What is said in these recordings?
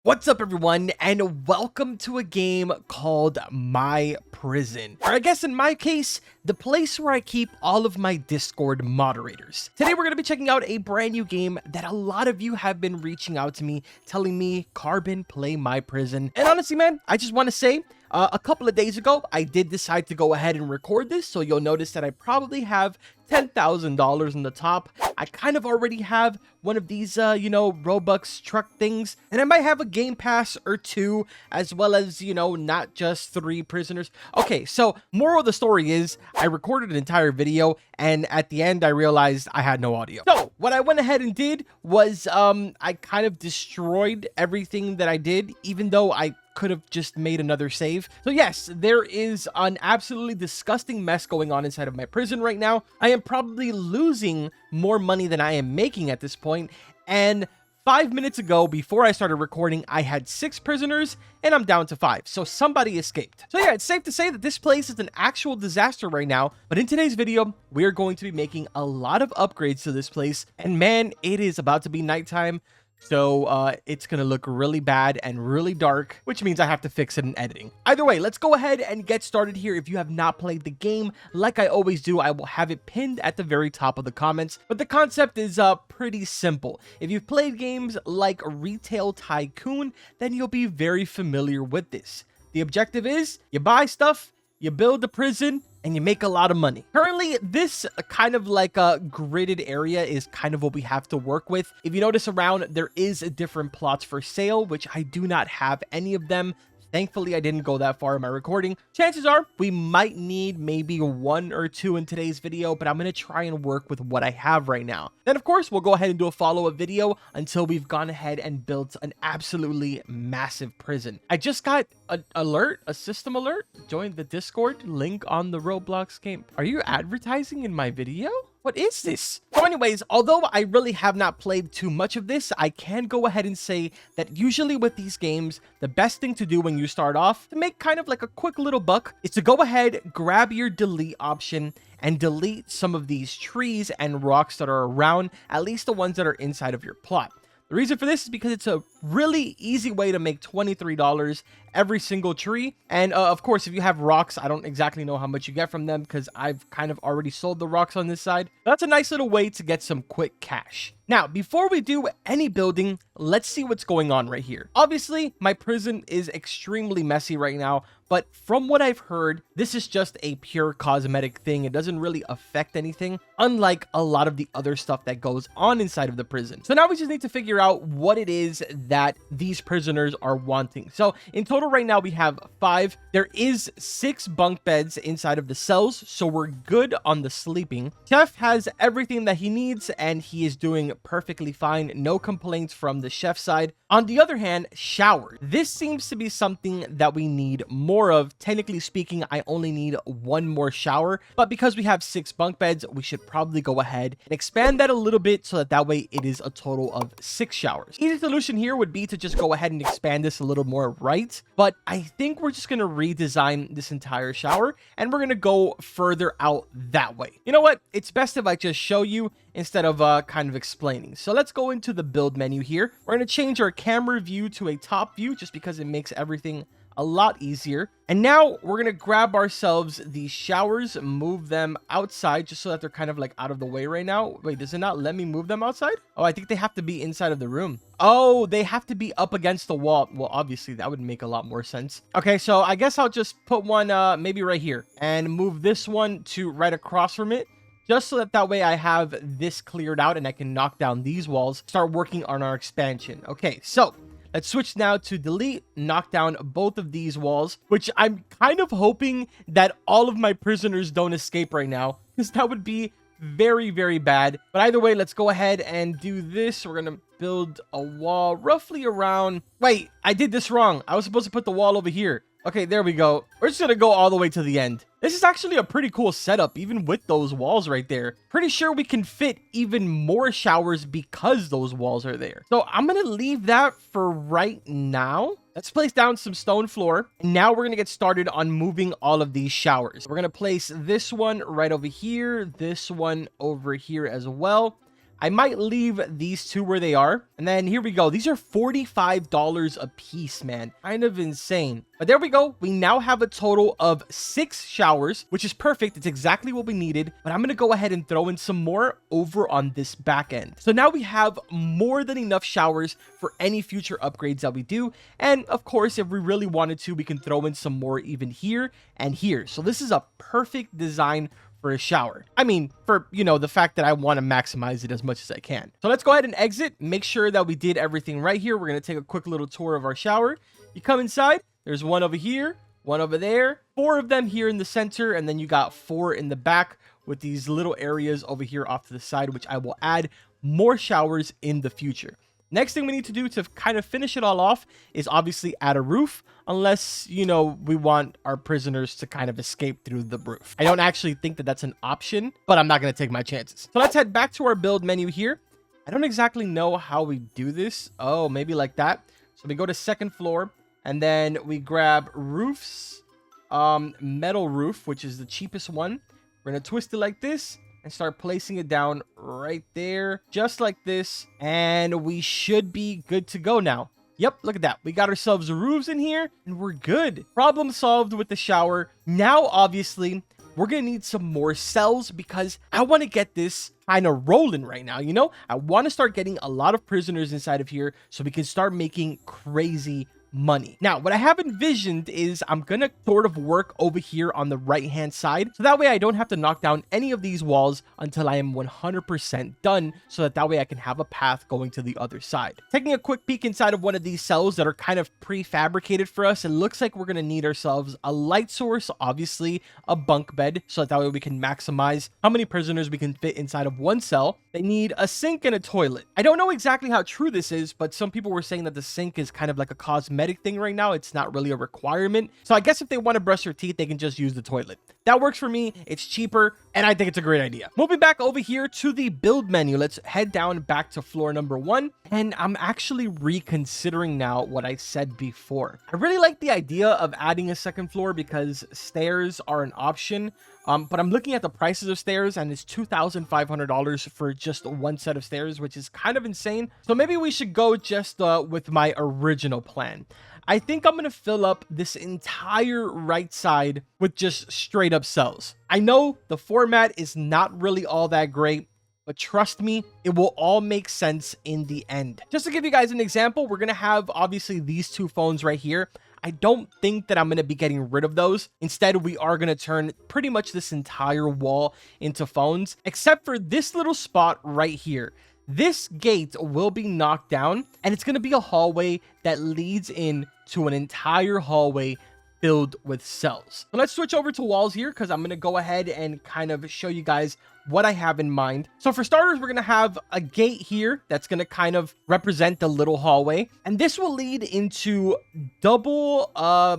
What's up, everyone, and welcome to a game called My Prison, or I guess in my case, the place where I keep all of my Discord moderators. Today we're going to be checking out a brand new game that a lot of you have been reaching out to me, telling me, Carbon, play My Prison. And honestly, man, I just want to say, a couple of days ago, I did decide to go ahead and record this, so you'll notice that I probably have $10,000 in the top. I kind of already have one of these, Robux truck things, and I might have a game pass or two, as well as, not just 3 prisoners. Okay, so moral of the story is I recorded an entire video, and at the end, I realized I had no audio. So what I went ahead and did was, I kind of destroyed everything that I did, even though I could have just made another save. So yes, there is an absolutely disgusting mess going on inside of my prison right now. I am probably losing more money than I am making at this point, and 5 minutes ago, before I started recording, I had 6 prisoners, and I'm down to 5, so somebody escaped. So yeah, it's safe to say that this place is an actual disaster right now, but in today's video, we're going to be making a lot of upgrades to this place, and man, it is about to be nighttime. So it's gonna look really bad and really dark, which means I have to fix it in editing. Either way, let's go ahead and get started here. If you have not played the game, like I always do, I will have it pinned at the very top of the comments. But the concept is pretty simple. If you've played games like Retail Tycoon, then you'll be very familiar with this. The objective is you buy stuff, you build a prison, and you make a lot of money. Currently, this kind of like a gridded area is kind of what we have to work with. If you notice around, there is different plots for sale, which I do not have any of them. Thankfully, I didn't go that far in my recording. Chances are we might need maybe 1 or 2 in today's video, but I'm going to try and work with what I have right now. Then, of course, we'll go ahead and do a follow-up video until we've gone ahead and built an absolutely massive prison. I just got an alert, a system alert. Join the Discord, link on the Roblox game. Are you advertising in my video? What is this? So anyways, although I really have not played too much of this, I can go ahead and say that usually with these games, the best thing to do when you start off to make kind of like a quick little buck is to go ahead, grab your delete option, and delete some of these trees and rocks that are around, at least the ones that are inside of your plot. The reason for this is because it's a really easy way to make $23 every single tree. And of course, if you have rocks, I don't exactly know how much you get from them because I've kind of already sold the rocks on this side. That's a nice little way to get some quick cash. Now, before we do any building, let's see what's going on right here. Obviously, my prison is extremely messy right now, but from what I've heard, this is just a pure cosmetic thing. It doesn't really affect anything, unlike a lot of the other stuff that goes on inside of the prison. So now we just need to figure out what it is that these prisoners are wanting. So in total right now, we have 5. There is 6 bunk beds inside of the cells, so we're good on the sleeping. Chef has everything that he needs, and he is doing perfectly fine. No complaints from the chef side. On the other hand, shower. This seems to be something that we need more of. Technically speaking, I only need 1 more shower, but because we have 6 bunk beds, we should probably go ahead and expand that a little bit so that way it is a total of 6 showers. Easy solution here would be to just go ahead and expand this a little more, right? But I think we're just going to redesign this entire shower, and we're going to go further out that way. You know what? It's best if I just show you instead of kind of explaining. So let's go into the build menu here. We're going to change our camera view to a top view just because it makes everything a lot easier. And now we're going to grab ourselves these showers, move them outside just so that they're kind of like out of the way right now. Wait, does it not let me move them outside? Oh, I think they have to be inside of the room. Oh, they have to be up against the wall. Well, obviously that would make a lot more sense. Okay, so I guess I'll just put one maybe right here and move this one to right across from it, just so that way I have this cleared out and I can knock down these walls, start working on our expansion. Okay, so let's switch now to delete, knock down both of these walls, which I'm kind of hoping that all of my prisoners don't escape right now, because that would be very, very bad. But either way, let's go ahead and do this. We're going to build a wall roughly around... Wait, I did this wrong. I was supposed to put the wall over here. Okay, there we go. We're just going to go all the way to the end. This is actually a pretty cool setup, even with those walls right there. Pretty sure we can fit even more showers because those walls are there. So I'm going to leave that for right now. Let's place down some stone floor. Now we're going to get started on moving all of these showers. We're going to place this one right over here, this one over here as well. I might leave these two where they are. And then here we go. These are $45 a piece, man. Kind of insane. But there we go. We now have a total of 6 showers, which is perfect. It's exactly what we needed. But I'm going to go ahead and throw in some more over on this back end. So now we have more than enough showers for any future upgrades that we do. And of course, if we really wanted to, we can throw in some more even here and here. So this is a perfect design for a shower. I mean, for, you know, the fact that I want to maximize it as much as I can. So let's go ahead and exit. Make sure that we did everything right here. We're going to take a quick little tour of our shower. You come inside. There's one over here, one over there, 4 of them here in the center, and then you got 4 in the back with these little areas over here off to the side, which I will add more showers in the future. Next thing we need to do to kind of finish it all off is obviously add a roof, unless, you know, we want our prisoners to kind of escape through the roof. I don't actually think that that's an option, but I'm not going to take my chances. So let's head back to our build menu here. I don't exactly know how we do this. Oh, maybe like that. So we go to second floor, and then we grab roofs, metal roof, which is the cheapest one. We're going to twist it like this and start placing it down right there, just like this. And we should be good to go now. Yep, look at that. We got ourselves roofs in here and we're good. Problem solved with the shower. Now, obviously, we're going to need some more cells because I want to get this kind of rolling right now. You know, I want to start getting a lot of prisoners inside of here so we can start making crazy money. Now, what I have envisioned is I'm gonna sort of work over here on the right hand side, so that way I don't have to knock down any of these walls until I am 100% done, so that way I can have a path going to the other side. Taking a quick peek inside of one of these cells that are kind of prefabricated for us, it looks like we're gonna need ourselves a light source, obviously a bunk bed, so that way we can maximize how many prisoners we can fit inside of one cell. They need a sink and a toilet. I don't know exactly how true this is, but some people were saying that the sink is kind of like a cosmetic thing right now. It's not really a requirement. So I guess if they want to brush their teeth, they can just use the toilet. That works for me. It's cheaper, and I think it's a great idea. Moving back over here to the build menu, let's head down back to floor number 1. And I'm actually reconsidering now what I said before. I really like the idea of adding a second floor because stairs are an option. But I'm looking at the prices of stairs and it's $2,500 for just one set of stairs, which is kind of insane. So maybe we should go just with my original plan. I think I'm going to fill up this entire right side with just straight up cells. I know the format is not really all that great, but trust me, it will all make sense in the end. Just to give you guys an example, we're going to have obviously these 2 phones right here. I don't think that I'm going to be getting rid of those. Instead, we are going to turn pretty much this entire wall into phones, except for this little spot right here. This gate will be knocked down, and it's going to be a hallway that leads in to an entire hallway filled with cells. So let's switch over to walls here because I'm going to go ahead and kind of show you guys what I have in mind. So for starters, we're going to have a gate here that's going to kind of represent the little hallway. And this will lead into double,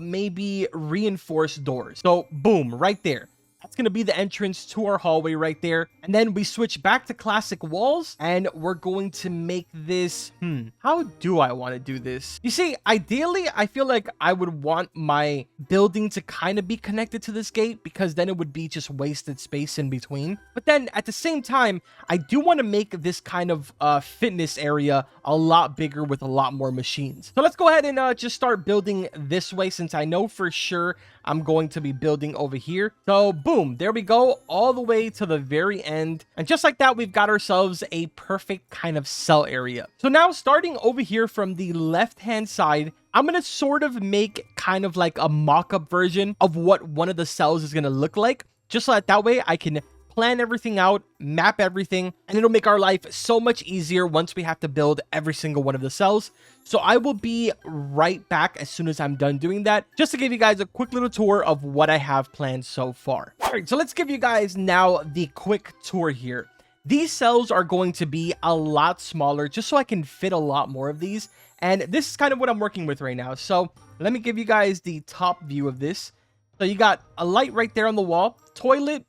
maybe reinforced doors. So boom, right there. That's going to be the entrance to our hallway right there. And then we switch back to classic walls and we're going to make this, how do I want to do this? You see, ideally, I feel like I would want my building to kind of be connected to this gate because then it would be just wasted space in between. But then at the same time, I do want to make this kind of fitness area a lot bigger with a lot more machines. So let's go ahead and just start building this way since I know for sure I'm going to be building over here. So boom, there we go, all the way to the very end. And just like that, we've got ourselves a perfect kind of cell area. So now starting over here from the left-hand side, I'm going to sort of make kind of like a mock-up version of what one of the cells is going to look like. Just so that way I can plan everything out, map everything, and it'll make our life so much easier once we have to build every single one of the cells. So I will be right back as soon as I'm done doing that, just to give you guys a quick little tour of what I have planned so far. All right, so let's give you guys now the quick tour here. These cells are going to be a lot smaller just so I can fit a lot more of these. And this is kind of what I'm working with right now. So let me give you guys the top view of this. So you got a light right there on the wall, toilet,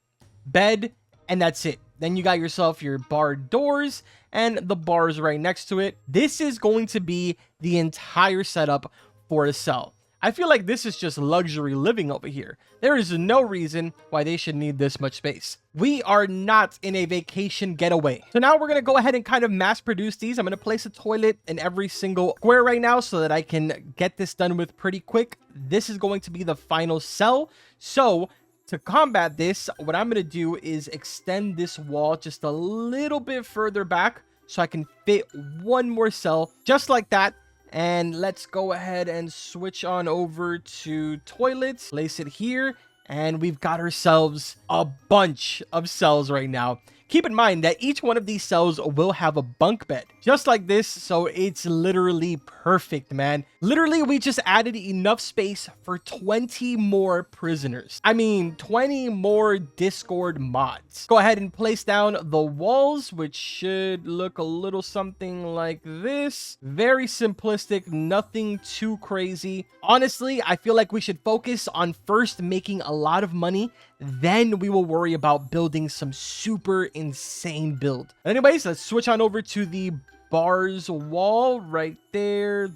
bed, and that's it. Then you got yourself your barred doors and the bars right next to it. This is going to be the entire setup for a cell. I feel like this is just luxury living over here. There is no reason why they should need this much space. We are not in a vacation getaway. So now we're going to go ahead and kind of mass produce these. I'm going to place a toilet in every single square right now so that I can get this done with pretty quick. This is going to be the final cell. So to combat this, what I'm going to do is extend this wall just a little bit further back so I can fit one more cell just like that. And let's go ahead and switch on over to toilets, place it here, and we've got ourselves a bunch of cells right now. Keep in mind that each one of these cells will have a bunk bed, just like this, so it's literally perfect, man. Literally, we just added enough space for 20 more prisoners. I mean, 20 more Discord mods. Go ahead and place down the walls, which should look a little something like this. Very simplistic, nothing too crazy. Honestly, I feel like we should focus on first making a lot of money, then we will worry about building some super insane build. Anyways, let's switch on over to the bars wall right there.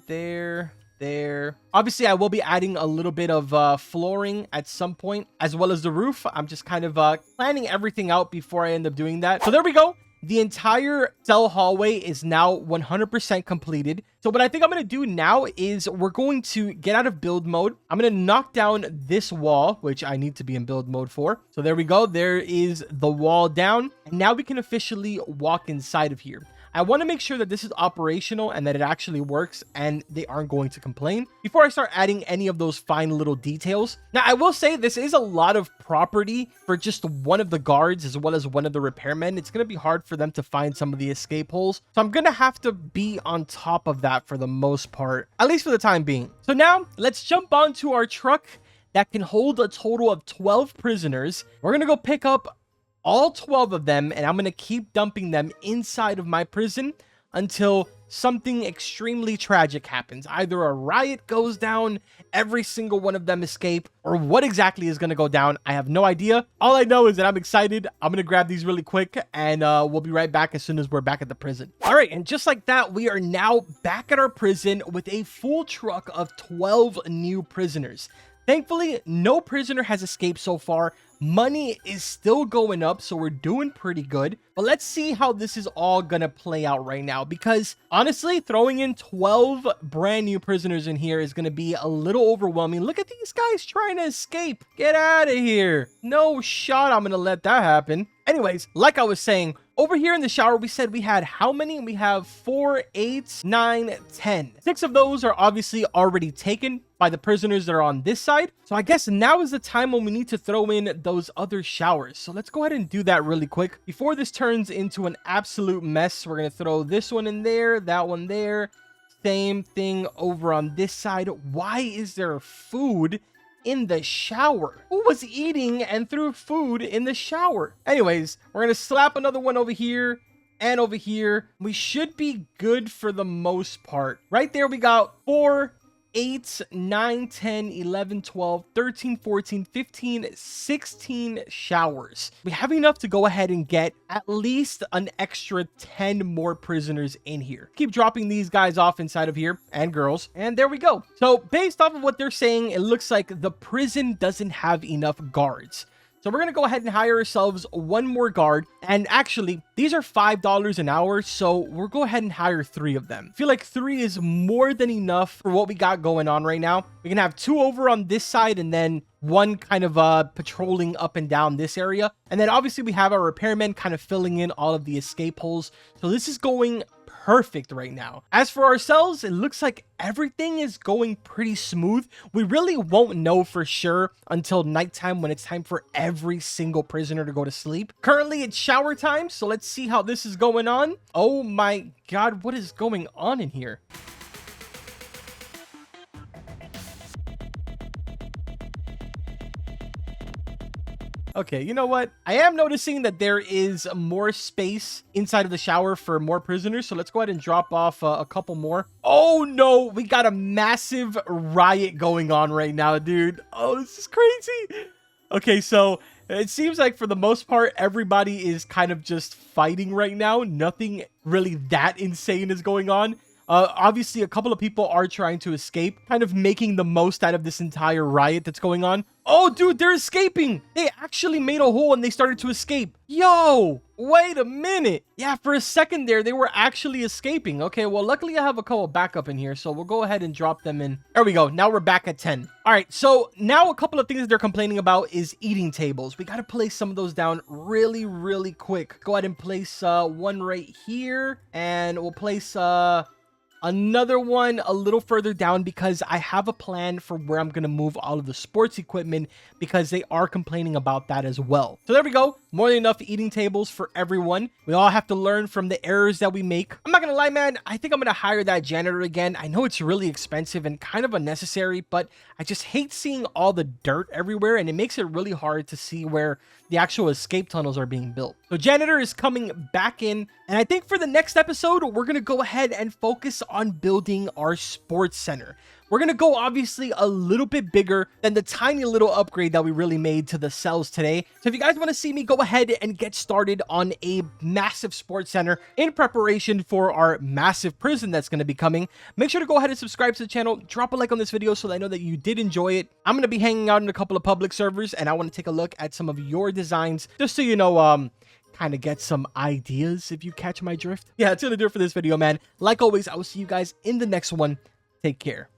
Obviously, I will be adding a little bit of flooring at some point, as well as the roof. I'm just kind of planning everything out before I end up doing that. So there we go. The entire cell hallway is now 100% completed. So what I think I'm going to do now is we're going to get out of build mode. I'm going to knock down this wall, which I need to be in build mode for. So there we go. There is the wall down. And now we can officially walk inside of here. I want to make sure that this is operational and that it actually works and they aren't going to complain before I start adding any of those fine little details. Now, I will say this is a lot of property for just one of the guards as well as one of the repairmen. It's going to be hard for them to find some of the escape holes. So I'm going to have to be on top of that for the most part, at least for the time being. So now let's jump onto our truck that can hold a total of 12 prisoners. We're going to go pick up all 12 of them, and I'm going to keep dumping them inside of my prison until something extremely tragic happens. Either a riot goes down, every single one of them escape, or what exactly is going to go down, I have no idea. All I know is that I'm excited. I'm going to grab these really quick, and we'll be right back as soon as we're back at the prison. All right, and just like that, we are now back at our prison with a full truck of 12 new prisoners. Thankfully, no prisoner has escaped so far. Money is still going up, so we're doing pretty good. But let's see how this is all gonna play out right now, because honestly, throwing in 12 brand new prisoners in here is gonna be a little overwhelming. Look at these guys trying to escape. Get out of here. No shot I'm gonna let that happen. Anyways, like I was saying, over here in the shower, we said we had how many? We have 4, 8, 9, 10. 6 of those are obviously already taken by the prisoners that are on this side. So I guess now is the time when we need to throw in those other showers. So let's go ahead and do that really quick. Before this turns into an absolute mess, we're going to throw this one in there, that one there. Same thing over on this side. Why is there food in the shower? Who was eating and threw food in the shower? Anyways, we're gonna slap another one over here and over here. We should be good for the most part. Right there, we got 4, 8, 9, 10, 11, 12, 13, 14, 15, 16 showers. We have enough to go ahead and get at least an extra 10 more prisoners in here. Keep dropping these guys off inside of here, and girls, and there we go. So based off of what they're saying, it looks like the prison doesn't have enough guards. So we're going to go ahead and hire ourselves one more guard. And actually, these are $5 an hour. So we'll go ahead and hire 3 of them. I feel like 3 is more than enough for what we got going on right now. We can have 2 over on this side and then 1 kind of patrolling up and down this area. And then obviously we have our repairmen kind of filling in all of the escape holes. So this is going perfect right now. As for ourselves, it looks like everything is going pretty smooth. We really won't know for sure until nighttime when it's time for every single prisoner to go to sleep. Currently, it's shower time, so let's see how this is going on. Oh my god, what is going on in here? Okay, you know what? I am noticing that there is more space inside of the shower for more prisoners. So let's go ahead and drop off a couple more. Oh no, we got a massive riot going on right now, dude. Oh, this is crazy. Okay, so it seems like for the most part, everybody is kind of just fighting right now. Nothing really that insane is going on. Obviously, a couple of people are trying to escape, kind of making the most out of this entire riot that's going on. Oh, dude, they're escaping. They actually made a hole and they started to escape. Yo, wait a minute. Yeah, for a second there, they were actually escaping. Okay, well, luckily I have a couple backup in here, so we'll go ahead and drop them in. There we go. Now we're back at 10. All right, so now a couple of things that they're complaining about is eating tables. We got to place some of those down really, really quick. Go ahead and place one right here, and we'll place another one a little further down because I have a plan for where I'm going to move all of the sports equipment because they are complaining about that as well. So there we go. More than enough eating tables for everyone. We all have to learn from the errors that we make. I'm not going to lie, man. I think I'm going to hire that janitor again. I know it's really expensive and kind of unnecessary, but I just hate seeing all the dirt everywhere and it makes it really hard to see where the actual escape tunnels are being built. So janitor is coming back in, and I think for the next episode, we're going to go ahead and focus on building our sports center. We're going to go obviously a little bit bigger than the tiny little upgrade that we really made to the cells today. So if you guys want to see me go ahead and get started on a massive sports center in preparation for our massive prison that's going to be coming, make sure to go ahead and subscribe to the channel, drop a like on this video so that I know that you did enjoy it. I'm going to be hanging out in a couple of public servers and I want to take a look at some of your designs just so you know, kind of get some ideas if you catch my drift. Yeah, that's going to do it for this video, man. Like always, I will see you guys in the next one. Take care.